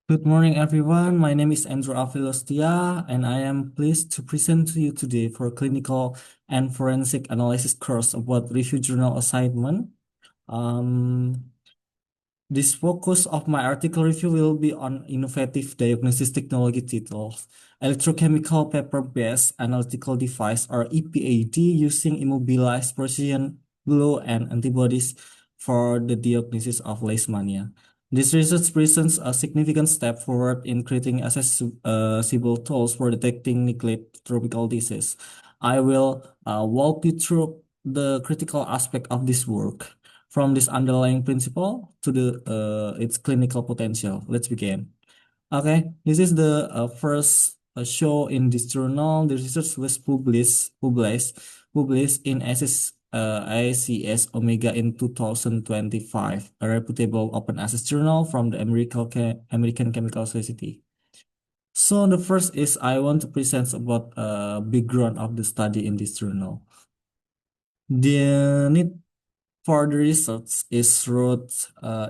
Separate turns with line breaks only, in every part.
Good morning, everyone. My name is Andrew Avilostia, and I am pleased to present to you today for a clinical and forensic analysis course about review journal assignment. Um, this focus of my article review will be on innovative diagnosis technology titles, electrochemical paper-based analytical device or EPAD using immobilized precision glow and antibodies for the diagnosis of leishmania. This research presents a significant step forward in creating accessible tools for detecting neglect tropical disease. I will walk you through the critical aspect of this work from this underlying principle to the its clinical potential. Let's begin. Okay, this is the first show in this journal. The research was published in ACS Omega in 2025, a reputable open access journal from the American Chemical Society. So the first is I want to present about background of the study in this journal. The need for the research is rooted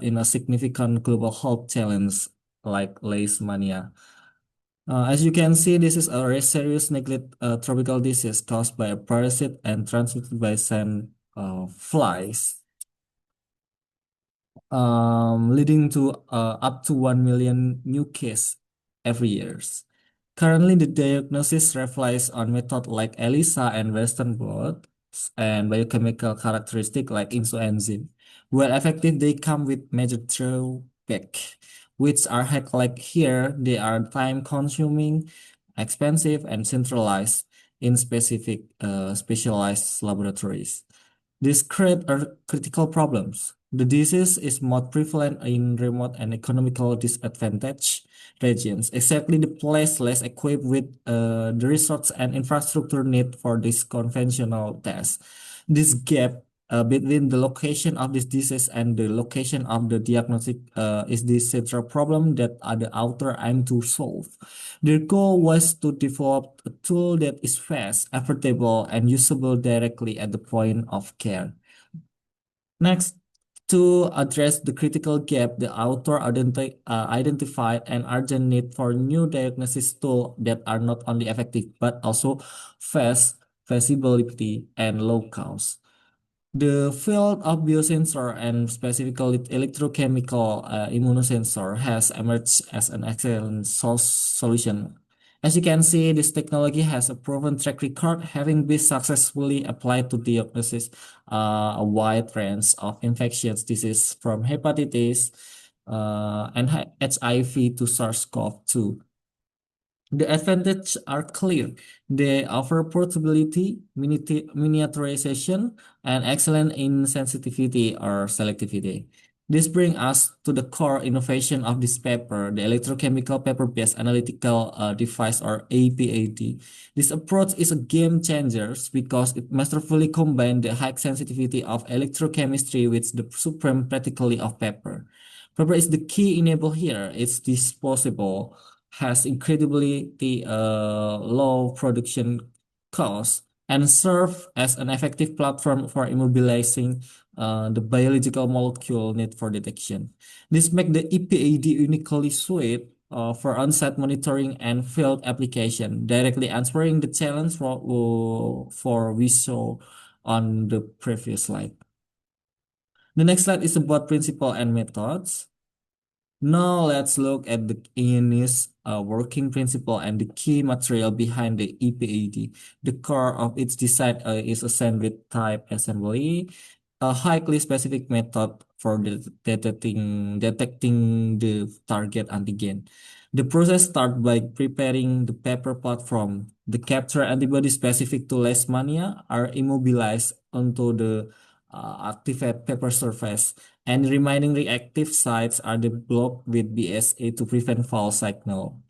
in a significant global health challenge like leishmania. As you can see, this is a very serious neglect tropical disease caused by a parasite and transmitted by sand flies, leading to up to 1 million new cases every year. Currently, the diagnosis relies on methods like ELISA and Western blot and biochemical characteristics like isoenzyme. While effective, they come with major drawbacks, which are like here, they are time-consuming, expensive, and centralized in specialized laboratories. These create critical problems. The disease is more prevalent in remote and economical disadvantaged regions, exactly the place less equipped with the resources and infrastructure need for this conventional tests. This gap between the location of this disease and the location of the diagnostic is the central problem that the author aim to solve. Their goal was to develop a tool that is fast, affordable, and usable directly at the point of care. Next, to address the critical gap, the author identified an urgent need for new diagnosis tools that are not only effective but also fast, feasibility, and low cost. The field of biosensor and specifically electrochemical immunosensor has emerged as an excellent solution. As you can see, this technology has a proven track record, having been successfully applied to diagnosis a wide range of infectious disease from hepatitis and HIV to SARS-CoV-2. The advantages are clear. They offer portability, miniaturization, and excellent in sensitivity or selectivity. This brings us to the core innovation of this paper, the electrochemical paper-based analytical device or APAD. This approach is a game changer because it masterfully combines the high sensitivity of electrochemistry with the supreme practicality of paper. Paper is the key enable here. It's disposable, has incredibly low production costs, and serve as an effective platform for immobilizing the biological molecule need for detection. This makes the EPAD uniquely suited for on-site monitoring and field application, directly answering the challenge for we saw on the previous slide. The next slide is about principle and methods. Now let's look at the INIS working principle and the key material behind the EPAD. The core of its design is a sandwich type assembly, a highly specific method for detecting the target antigen. The process starts by preparing the paper platform. The capture antibody specific to leishmania are immobilized onto the activate paper surface, and remaining reactive sites are blocked with BSA to prevent false signal.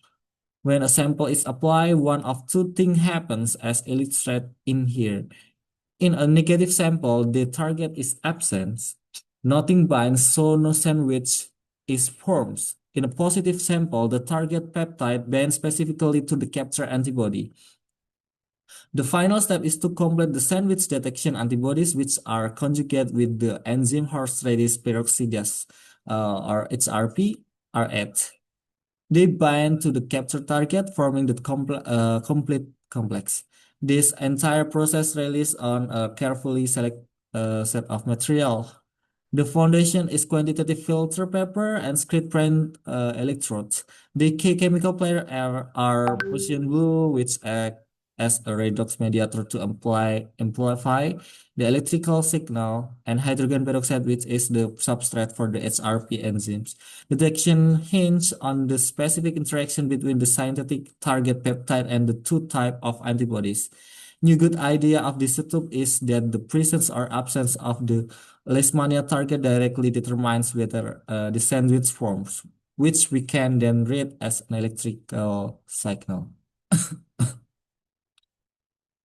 When a sample is applied, one of two things happens as illustrated in here. In a negative sample, the target is absent. Nothing binds, so no sandwich is formed. In a positive sample, the target peptide binds specifically to the capture antibody. The final step is to complete the sandwich detection antibodies, which are conjugate with the enzyme horse radish peroxidase, or HRP, are added. They bind to the capture target, forming the complete complex. This entire process relies on a carefully select set of material. The foundation is quantitative filter paper and screen print electrodes. The key chemical player are Prussian blue, which act as a redox mediator to amplify the electrical signal, and hydrogen peroxide, which is the substrate for the HRP enzymes. Detection hinge on the specific interaction between the synthetic target peptide and the two type of antibodies. New good idea of this setup is that the presence or absence of the Leishmania target directly determines whether the sandwich forms, which we can then read as an electrical signal.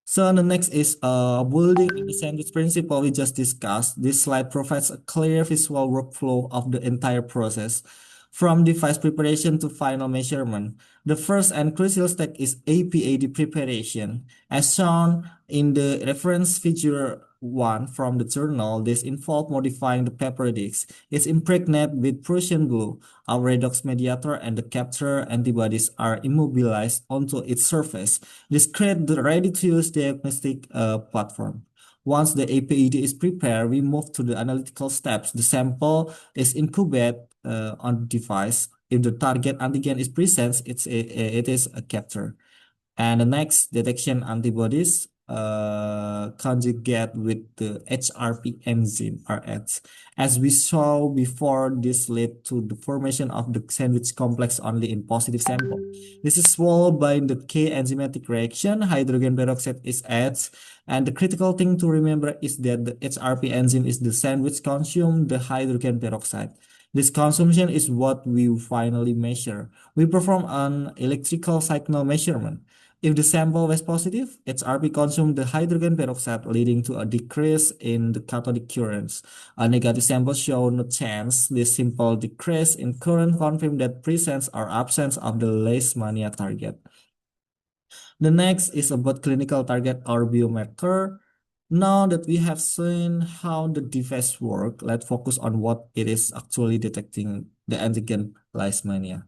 So the next is building on the sandwich principle we just discussed. This slide provides a clear visual workflow of the entire process, from device preparation to final measurement. The first and crucial step is APAD preparation. As shown in the reference figure 1 from the journal, this involves modifying the paper disc. It's impregnated with Prussian blue. Our redox mediator and the capture antibodies are immobilized onto its surface. This creates the ready-to-use diagnostic platform. Once the APED is prepared, we move to the analytical steps. The sample is incubated on the device. If the target antigen is present, it is a capture. And the next, detection antibodies conjugate with the HRP enzyme RH. As we saw before, this led to the formation of the sandwich complex only in positive sample. This is followed by the K enzymatic reaction. Hydrogen peroxide is added. And the critical thing to remember is that the HRP enzyme is the sandwich consume the hydrogen peroxide. This consumption is what we finally measure. We perform an electrical signal measurement. If the sample was positive, HRP consumed the hydrogen peroxide, leading to a decrease in the cathodic currents. A negative sample showed no chance. This simple decrease in current confirmed that presence or absence of the Leishmania target. The next is about clinical target or biomarker. Now that we have seen how the device work, let's focus on what it is actually detecting the antigen Leishmania.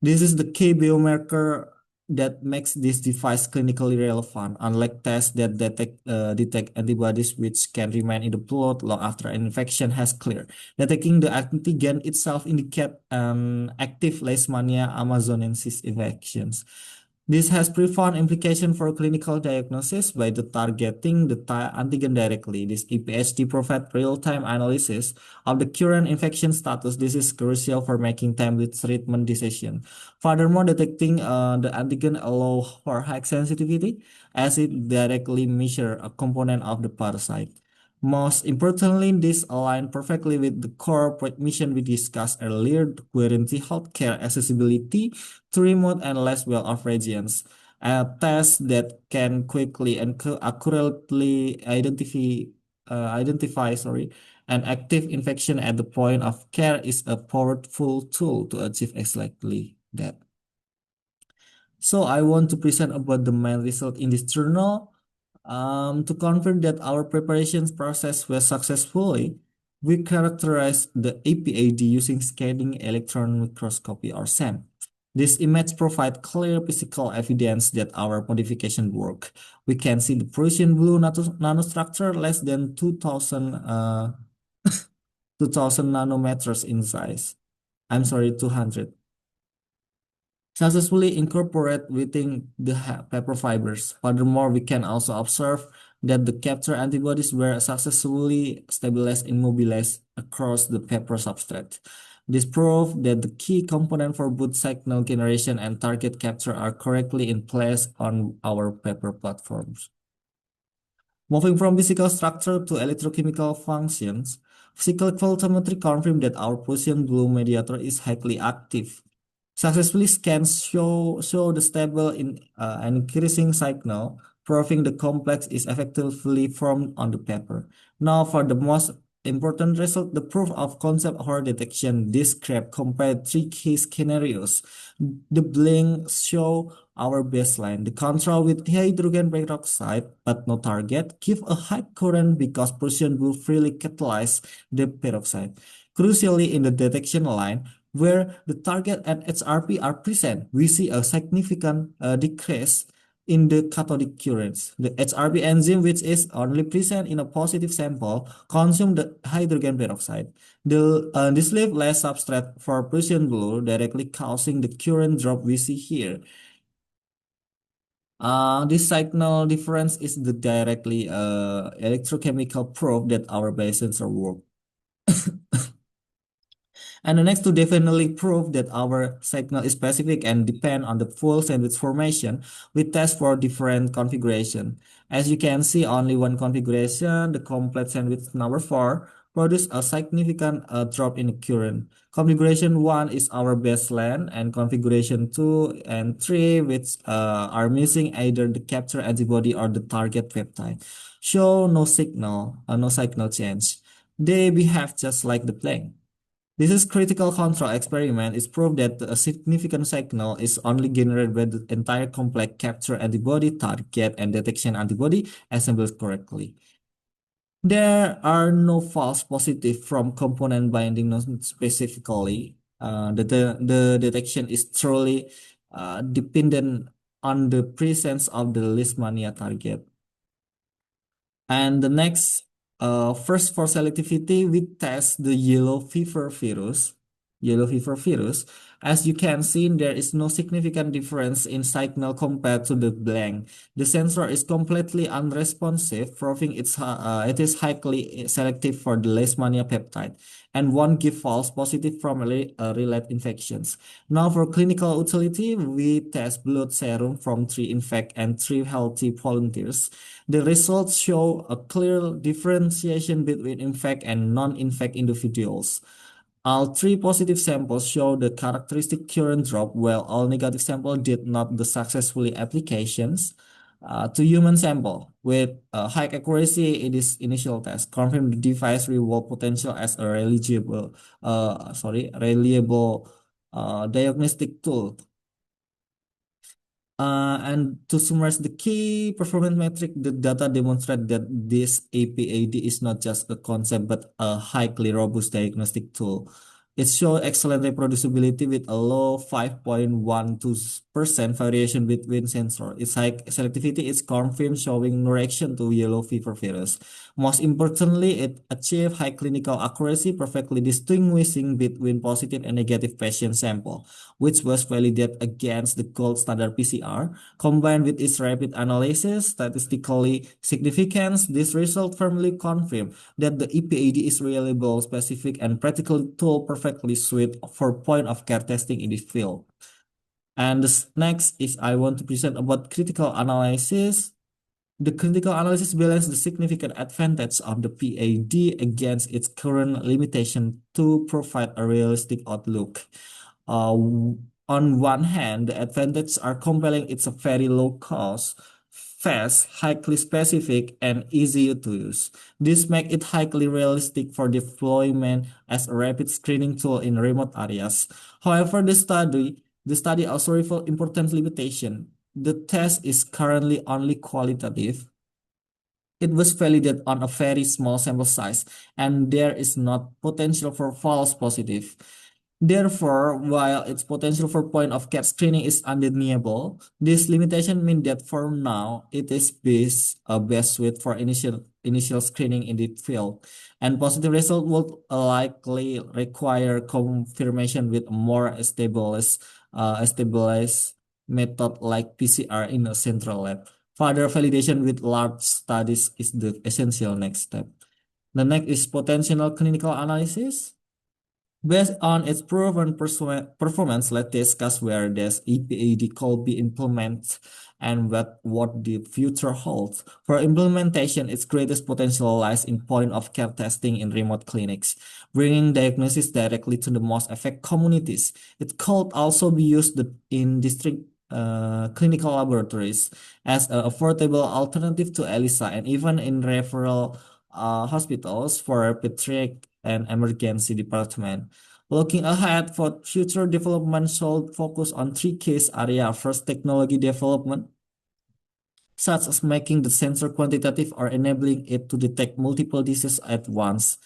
This is the key biomarker that makes this device clinically relevant, unlike tests that detect antibodies which can remain in the blood long after an infection has cleared. Detecting the antigen itself indicates an active Leishmania amazonensis infections. This has profound implication for clinical diagnosis by the targeting the antigen directly. This EPHD provides real-time analysis of the current infection status. This is crucial for making timely treatment decision. Furthermore, detecting the antigen allows for high sensitivity as it directly measures a component of the parasite. Most importantly, this aligns perfectly with the core mission we discussed earlier, to guarantee healthcare accessibility to remote and less well-off regions. A test that can quickly and accurately identify an active infection at the point of care is a powerful tool to achieve exactly that. So I want to present about the main result in this journal. To confirm that our preparations process was successfully, we characterized the APAD using scanning electron microscopy or SEM. This image provides clear physical evidence that our modification work. We can see the Prussian blue nanostructure less than 2000 nanometers in size. I'm sorry, 200 successfully incorporate within the paper fibers. Furthermore, we can also observe that the capture antibodies were successfully stabilized and mobilized across the paper substrate. This proves that the key component for both signal generation and target capture are correctly in place on our paper platforms. Moving from physical structure to electrochemical functions, physical photometry confirmed that our Prussian blue mediator is highly active. Successfully scans show the stable in and increasing signal, proving the complex is effectively formed on the paper. Now for the most important result, the proof of concept horror detection described compared three key scenarios. The blink show our baseline. The control with hydrogen peroxide but no target give a high current because Prussian will freely catalyze the peroxide. Crucially, in the detection line, Where the target and HRP are present, we see a significant decrease in the cathodic currents. The HRP enzyme, which is only present in a positive sample, consume the hydrogen peroxide. This leaves less substrate for Prussian blue, directly causing the current drop we see here. This signal difference is the directly electrochemical proof that our base sensor work. And the next to definitely prove that our signal is specific and depend on the full sandwich formation, we test for different configuration. As you can see, only one configuration, the complete sandwich number 4, produce a significant drop in current. Configuration 1 is our baseline, and configuration 2 and 3, which are missing either the capture antibody or the target peptide, show no signal change. They behave just like the plane. This is critical control experiment is proof that a significant signal is only generated when the entire complex capture antibody, target, and detection antibody assembled correctly. There are no false positive from component binding specifically. The detection is truly dependent on the presence of the Leishmania target. And the next, first for selectivity, we test the yellow fever virus. Yellow fever virus. As you can see, there is no significant difference in signal compared to the blank. The sensor is completely unresponsive, proving it is highly selective for the Leishmania peptide and won't give false positive from related infections. Now for clinical utility, we test blood serum from 3 infect and 3 healthy volunteers. The results show a clear differentiation between infect and non-infect individuals. All 3 positive samples show the characteristic current drop, while all negative samples did not the successfully applications. To human sample with high accuracy in this initial test confirm the device reward potential as a reliable diagnostic tool. And to summarize the key performance metric, the data demonstrate that this APAD is not just a concept but a highly robust diagnostic tool. It shows excellent reproducibility with a low 5.12% variation between sensors. Its high selectivity is confirmed, showing no reaction to yellow fever virus. Most importantly, it achieved high clinical accuracy, perfectly distinguishing between positive and negative patient sample, which was validated against the gold standard PCR. Combined with its rapid analysis, statistically significance, this result firmly confirmed that the EPAD is reliable, specific, and practical tool perfectly suited for point of care testing in this field. And next is I want to present about critical analysis. The critical analysis balances the significant advantage of the PAD against its current limitation to provide a realistic outlook. On one hand, the advantages are compelling. It's a very low cost, fast, highly specific, and easy to use. This makes it highly realistic for deployment as a rapid screening tool in remote areas. However, the study also revealed important limitation. The test is currently only qualitative. It was validated on a very small sample size, and there is not potential for false positive. Therefore, while its potential for point-of-care screening is undeniable, this limitation means that for now it is best suited for initial screening in the field, and positive result will likely require confirmation with more stabilized method like PCR in a central lab. Further validation with large studies is the essential next step. The next is potential clinical analysis. Based on its proven performance, let's discuss where this EPAD could be implemented and what the future holds. For implementation, its greatest potential lies in point-of-care testing in remote clinics, bringing diagnosis directly to the most affected communities. It could also be used in district clinical laboratories as an affordable alternative to ELISA and even in referral hospitals for pediatric and emergency department. Looking ahead for future development should focus on 3 case areas. First, technology development, such as making the sensor quantitative or enabling it to detect multiple diseases at once.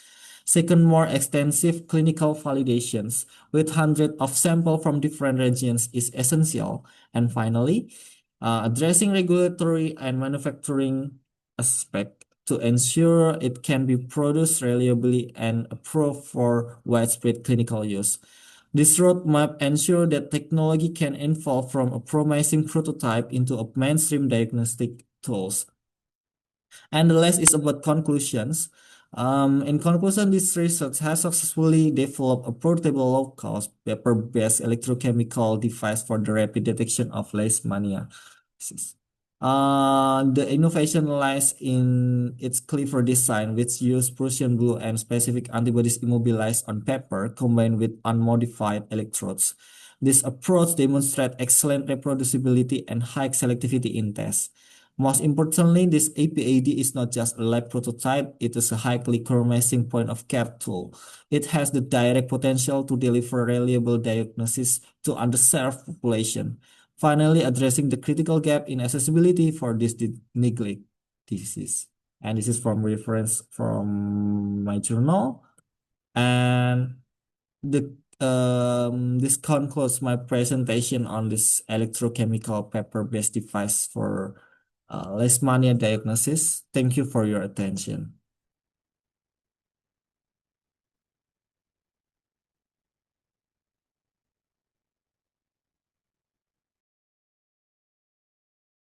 Second, more extensive clinical validations with hundreds of samples from different regions is essential. And finally, addressing regulatory and manufacturing aspect to ensure it can be produced reliably and approved for widespread clinical use. This roadmap ensures that technology can evolve from a promising prototype into a mainstream diagnostic tools. And the last is about conclusions. In conclusion, this research has successfully developed a portable, low-cost, paper-based electrochemical device for the rapid detection of leishmania. The innovation lies in its clever design, which uses Prussian blue and specific antibodies immobilized on paper combined with unmodified electrodes. This approach demonstrates excellent reproducibility and high selectivity in tests. Most importantly, this APAD is not just a lab prototype, it is a highly promising point of care tool. It has the direct potential to deliver reliable diagnosis to underserved population, finally addressing the critical gap in accessibility for this neglect disease. And this is from reference from my journal. And the this concludes my presentation on this electrochemical paper-based device for leishmania diagnosis. Thank you for your attention.